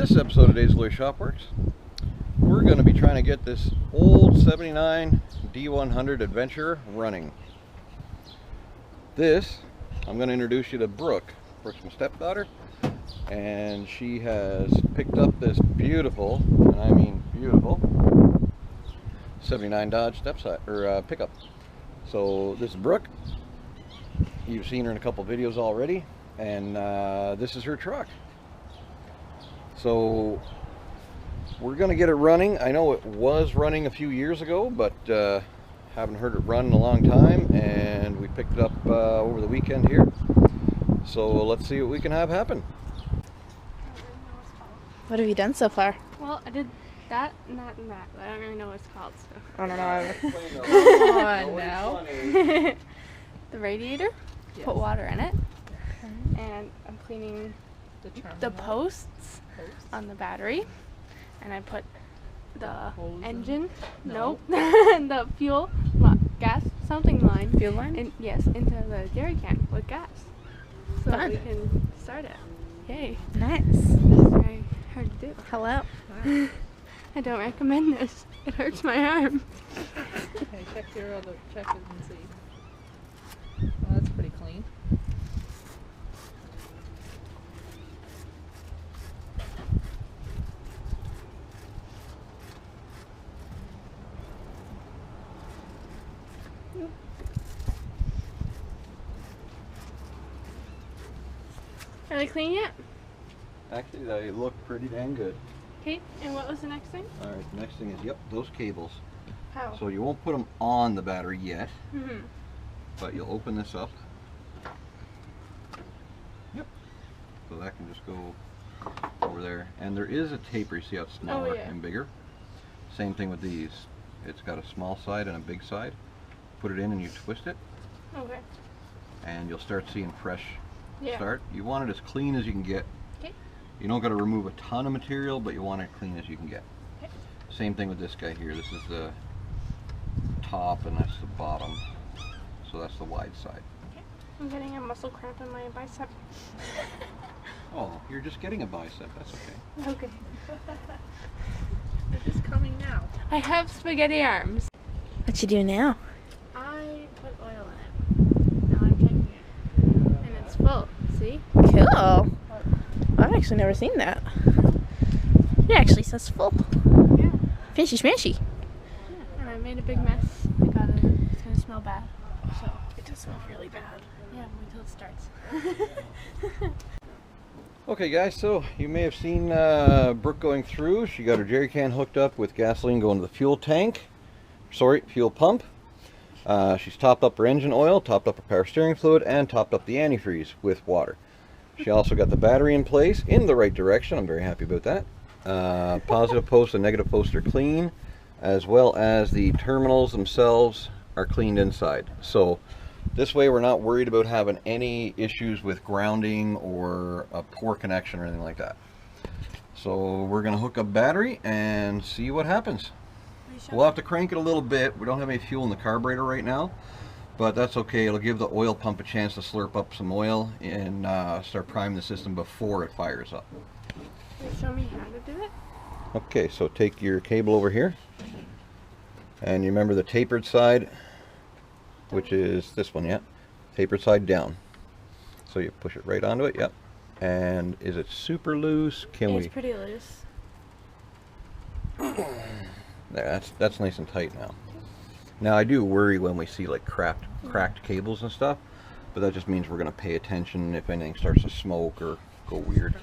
this episode of Days Loy Shop Works, we're going to be trying to get this old 79 D100 Adventurer running. This, I'm going to introduce you to Brooke. Brooke's my stepdaughter, and she has picked up this beautiful, and I mean beautiful, 79 Dodge pickup. So this is Brooke. You've seen her in a couple videos already, and this is her truck. So we're going to get it running. I know it was running a few years ago, but haven't heard it run in a long time, and we picked it up over the weekend here. So let's see what we can have happen. What have you done so far? Well, I did that and that and that, but I don't really know what it's called. So. I don't know. Come on now. The radiator, yes. Put water in it, and I'm cleaning the posts on the battery, and I put the engine, the fuel, gas, something line. Fuel line? Yes, into the jerry can with gas. So Fun. We can start it. Yay. Nice. This is very hard to do. Hello. Wow. I don't recommend this. It hurts my arm. Okay, check your other, check it and see. Well, that's pretty clean. Are they clean yet? Actually, they look pretty dang good. Okay, and what was the next thing? Alright, the next thing is, yep, those cables. How? So you won't put them on the battery yet, Mm-hmm. but you'll open this up. Yep. So that can just go over there. And there is a taper, you see how it's smaller and bigger? Same thing with these. It's got a small side and a big side. Put it in and you twist it, Okay. and you'll start seeing fresh Yeah. start. You want it as clean as you can get. Okay. You don't got to remove a ton of material, but you want it clean as you can get. Okay. Same thing with this guy here. This is the top and that's the bottom. So that's the wide side. Okay. I'm getting a muscle cramp in my bicep. Oh, you're just getting a bicep. That's okay. Okay. They're just coming now. I have spaghetti arms. What you do now? I put oil in it. Now I'm checking it. And it's full. See? Cool. I've actually never seen that. It actually says full. Yeah. Fishy smashy. Yeah. And I made a big mess. It's gonna smell bad. So It does smell really bad. yeah, wait till it starts. Okay guys, so you may have seen Brooke going through. She got her jerry can hooked up with gasoline going to the fuel tank. Sorry, fuel pump. She's topped up her engine oil, topped up her power steering fluid, and topped up the antifreeze with water. She also got the battery in place in the right direction. I'm very happy about that. Positive post and negative post are clean, as well as the terminals themselves are cleaned inside. So this way we're not worried about having any issues with grounding or a poor connection or anything like that. So we're going to hook up battery and see what happens. We'll have to crank it a little bit. We don't have any fuel in the carburetor right now, but that's okay. It'll give the oil pump a chance to slurp up some oil and start priming the system before it fires up. Can you show me how to do it? Okay, so take your cable over here, and you remember the tapered side, which is this one, yeah? Tapered side down. So you push it right onto it, yep. And is it super loose? It's pretty loose. There, that's nice and tight now. Now I do worry when we see like cracked cables and stuff, but that just means we're going to pay attention if anything starts to smoke or go weird.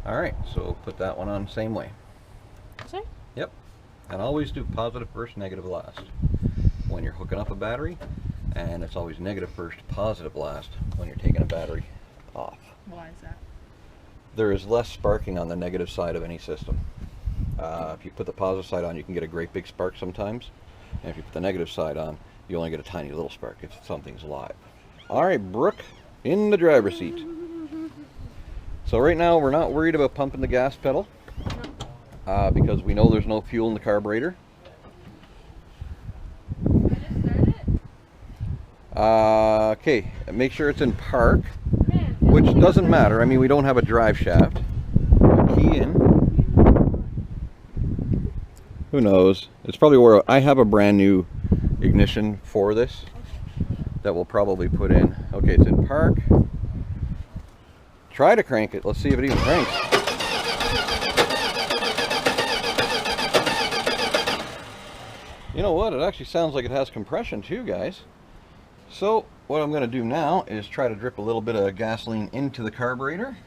Alright, so put that one on same way. Sorry? Yep. And always do positive first, negative last. When you're hooking up a battery, and it's always negative first, positive last when you're taking a battery off. Why is that? There is less sparking on the negative side of any system. If you put the positive side on, you can get a great big spark sometimes. And if you put the negative side on, you only get a tiny little spark if something's live. Alright, Brooke, in the driver's seat. So right now we're not worried about pumping the gas pedal because we know there's no fuel in the carburetor. Okay, make sure it's in park, which doesn't matter. I mean, we don't have a drive shaft. Key in. Who knows? It's probably where I have a brand new ignition for this that we'll probably put in. Okay, it's in park. Try to crank it. Let's see if it even cranks. You know what? It actually sounds like it has compression too, guys. So what I'm going to do now is try to drip a little bit of gasoline into the carburetor.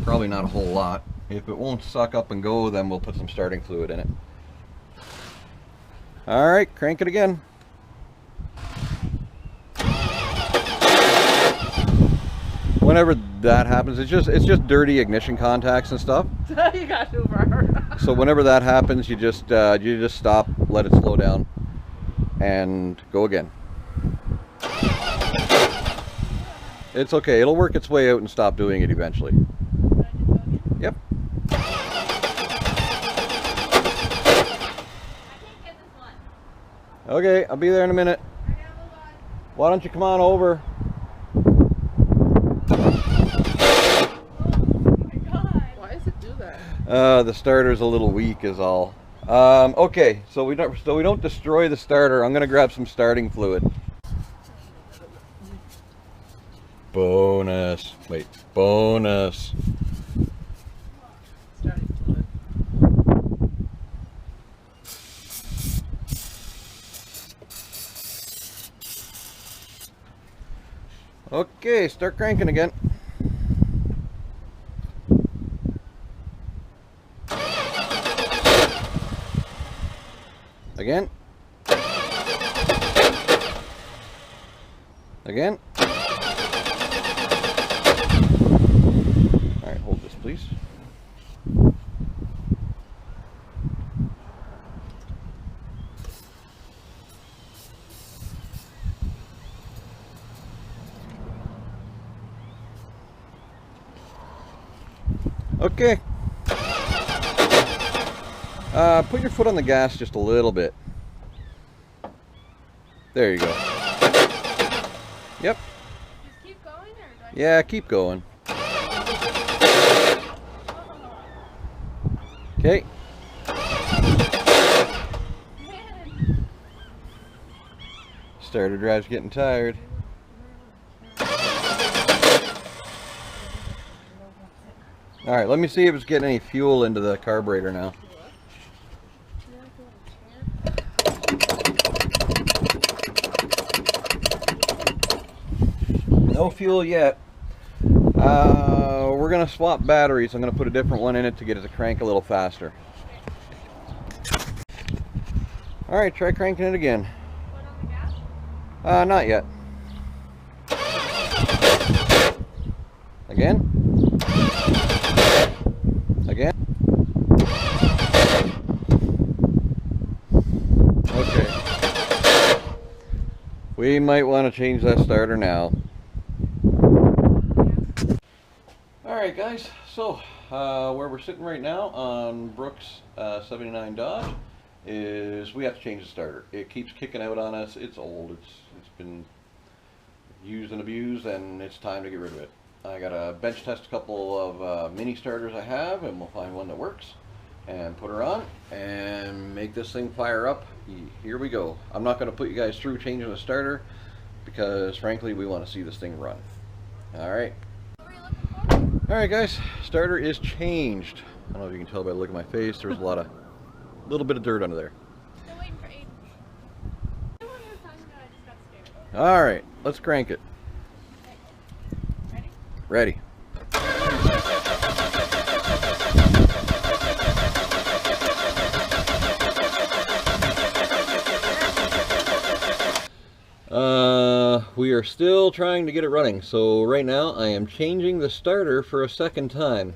Probably not a whole lot. If it won't suck up and go, then we'll put some starting fluid in it. Alright, crank it again. Whenever that happens, it's just dirty ignition contacts and stuff. You got too far. So whenever that happens, you just stop, let it slow down, and go again. It's okay. It'll work its way out and stop doing it eventually. Yep. Okay, I'll be there in a minute. Why don't you come on over? Why does it do that? The starter's a little weak is all. Okay, so we don't destroy the starter. I'm gonna grab some starting fluid. Bonus. Wait, bonus. Starting fluid. Okay, start cranking again. Again. Again. Alright, hold this please. Okay. Put your foot on the gas just a little bit. There you go. Yep. Just keep going, or do I Yeah, keep going. Okay. Starter drive's getting tired. Alright, let me see if it's getting any fuel into the carburetor now. No fuel yet. We're going to swap batteries. I'm going to put a different one in it to get it to crank a little faster. Alright, try cranking it again. put on the gas? Not yet. Again. Again. Okay. We might want to change that starter now. Alright guys, so where we're sitting right now on Brooke's 79 Dodge is we have to change the starter. It keeps kicking out on us. It's old. It's been used and abused, and it's time to get rid of it. I got to bench test a couple of mini starters I have, and we'll find one that works and put her on and make this thing fire up. Here we go. I'm not going to put you guys through changing the starter because frankly we want to see this thing run. Alright. Alright guys, starter is changed. I don't know if you can tell by the look at my face, there's a little bit of dirt under there. Still waiting for Aiden. Alright, let's crank it. Ready? Ready. We are still trying to get it running. So right now I am changing the starter for a second time.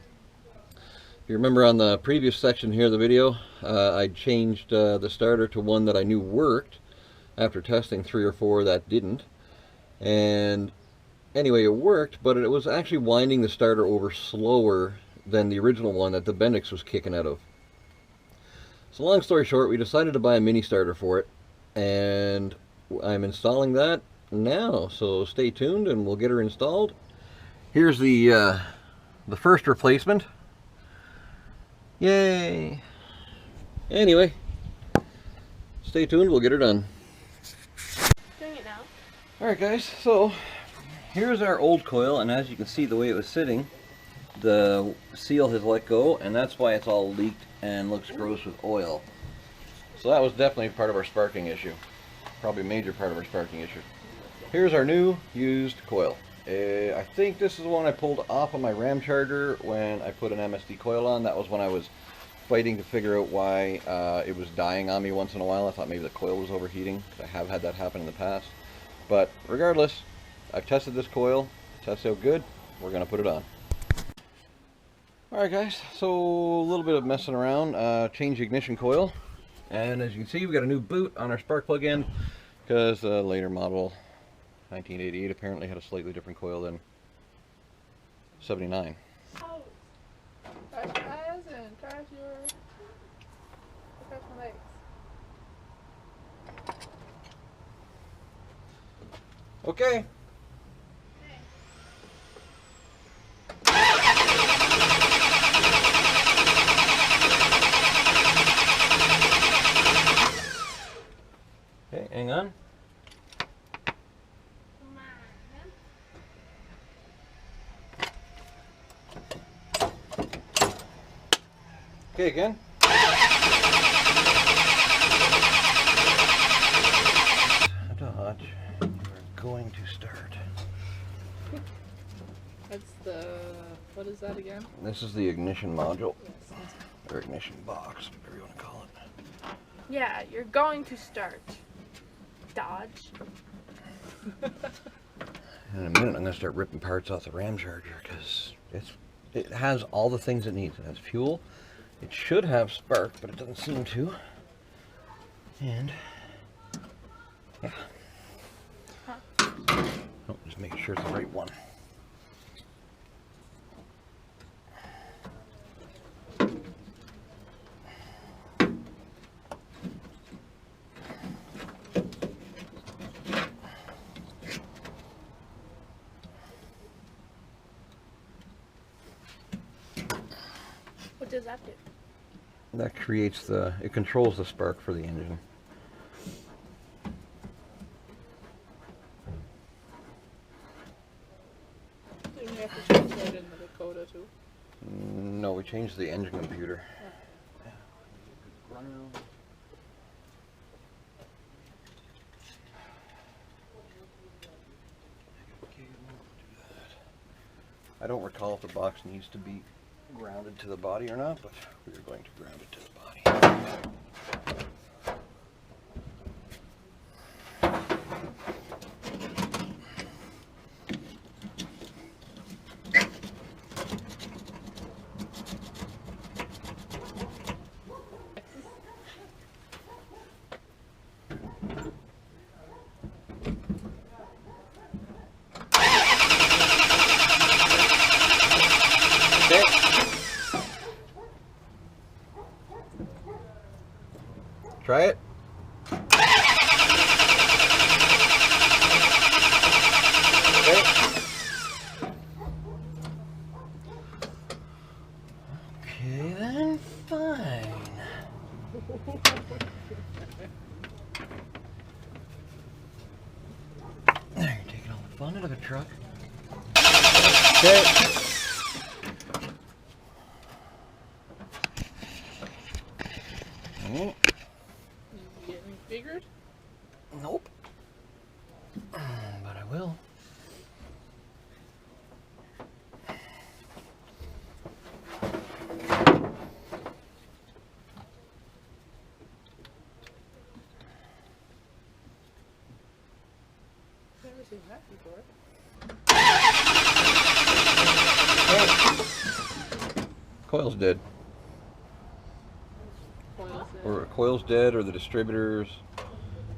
If you remember on the previous section here of the video, I changed the starter to one that I knew worked after testing 3 or 4 that didn't. And anyway, it worked, but it was actually winding the starter over slower than the original one that the Bendix was kicking out of. So long story short, we decided to buy a mini starter for it, and I'm installing that now, so stay tuned and we'll get her installed. Here's the first replacement. Yay! Anyway, stay tuned, we'll get her done. Doing it now. Alright guys, so here's our old coil, and as you can see the way it was sitting, the seal has let go, and that's why it's all leaked and looks gross with oil. So that was definitely part of our sparking issue. Probably a major part of our sparking issue. Here's our new used coil. I think this is the one I pulled off of my Ram Charger when I put an MSD coil on. That was when I was fighting to figure out why it was dying on me once in a while. I thought maybe the coil was overheating, because I have had that happen in the past. But regardless, I've tested this coil, tested out good, we're going to put it on. Alright guys, so a little bit of messing around, change the ignition coil, and as you can see we've got a new boot on our spark plug end, because the later model 1988 apparently had a slightly different coil than 79. Crash your eyes and crash my legs. Okay. Okay, hang on. Okay, again. Dodge. We're going to start. That's the, what is that again? This is the ignition module, Yes. or ignition box, whatever you want to call it. Yeah, you're going to start. Dodge. In a minute, I'm going to start ripping parts off the Ram Charger because it has all the things it needs. It has fuel. It should have spark, but it doesn't seem to. And yeah. Oh, just making sure it's the right one. What does that do? That creates it controls the spark for the engine. Didn't you have to change that in the Dakota too? No, we changed the engine computer. I don't recall if the box needs to be grounded to the body or not, but we are going to ground it to the body. Try it. Okay. Okay then, fine. There, you're taking all the fun out of a truck. Okay. You getting figured? Nope. But I will. Never seen that before. Coil's dead. Coil's Or coil's dead, or the distributors.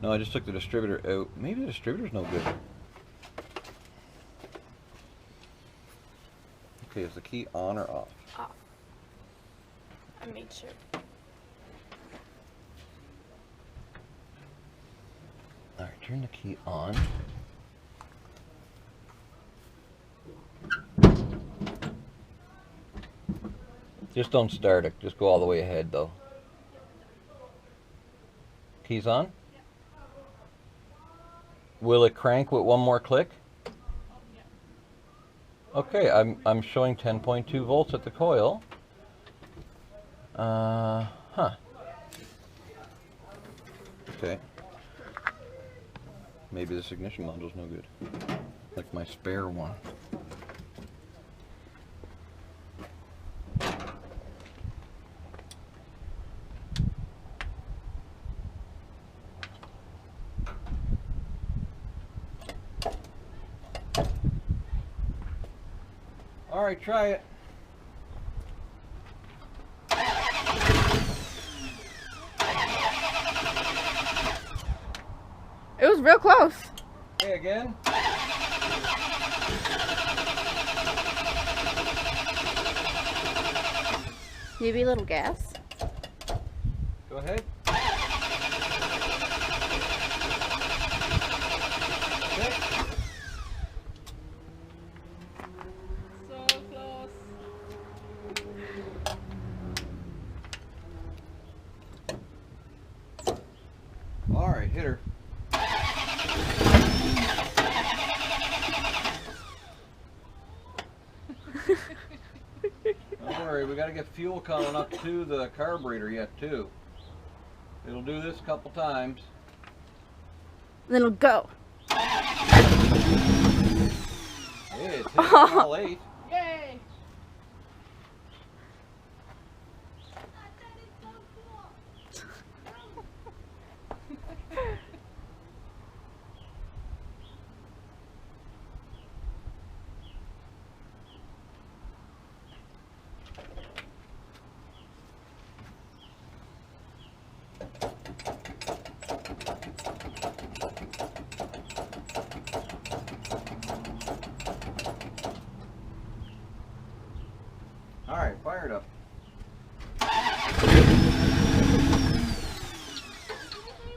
No, I just took the distributor out. Maybe the distributor's no good. Okay, is the key on or off? Off. I made sure. Alright, turn the key on. Just don't start it. Just go all the way ahead, though. Keys on? Will it crank with one more click? Okay, I'm showing 10.2 volts at the coil. Okay. Maybe this ignition module's no good. Like my spare one. All right, try it. It was real close. Okay, again. Maybe a little gas. Go ahead. Okay. So close. All right, hit her. Don't worry, we got to get fuel coming up to the carburetor yet too. It'll do this a couple times. Then it'll go. Hey, it's hitting all 8. Yay! All right, fire it up.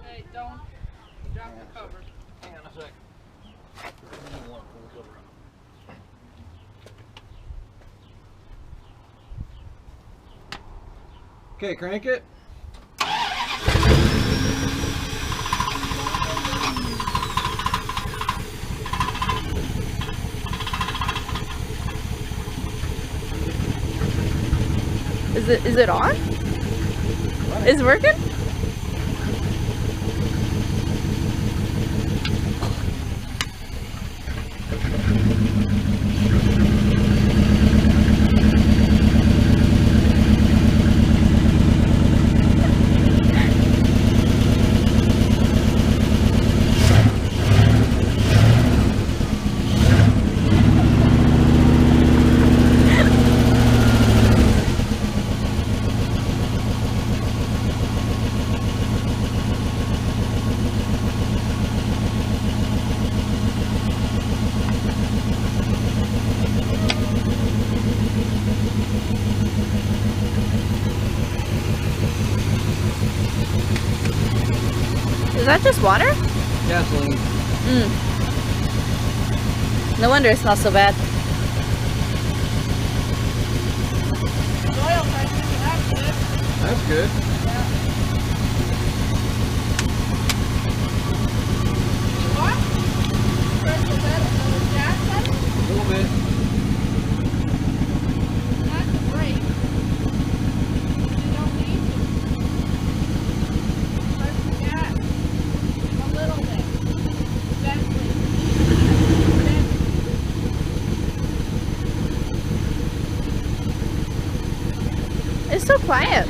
Hey, don't drop the cover. Hang on a sec. Okay, crank it. Is it on? Is it working? Is that just water? Gasoline. No wonder it smells so bad. Oil pressure, that's good. That's good. What? Press the gas button? A little bit. That's a brake. You don't need to. Press the gas. A little bit. Gently. It's so quiet.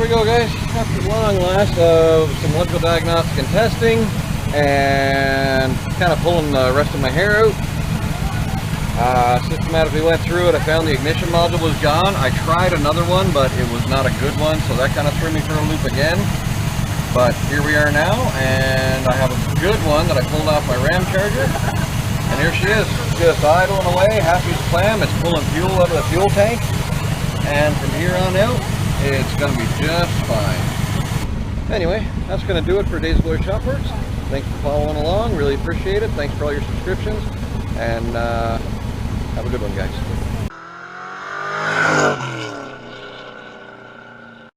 we go, guys. After long last of some electrical diagnostic and testing and kind of pulling the rest of my hair out, systematically went through it. I found the ignition module was gone. I tried another one, but it was not a good one, so that kind of threw me for a loop again. But here we are now, and I have a good one that I pulled off my RAM charger. And here she is, just idling away, happy as a clam. It's pulling fuel out of the fuel tank. And from here on out, it's going to be just fine. Anyway, that's going to do it for Days Glory Shop Works. Thanks for following along. Really appreciate it. Thanks for all your subscriptions. And have a good one, guys.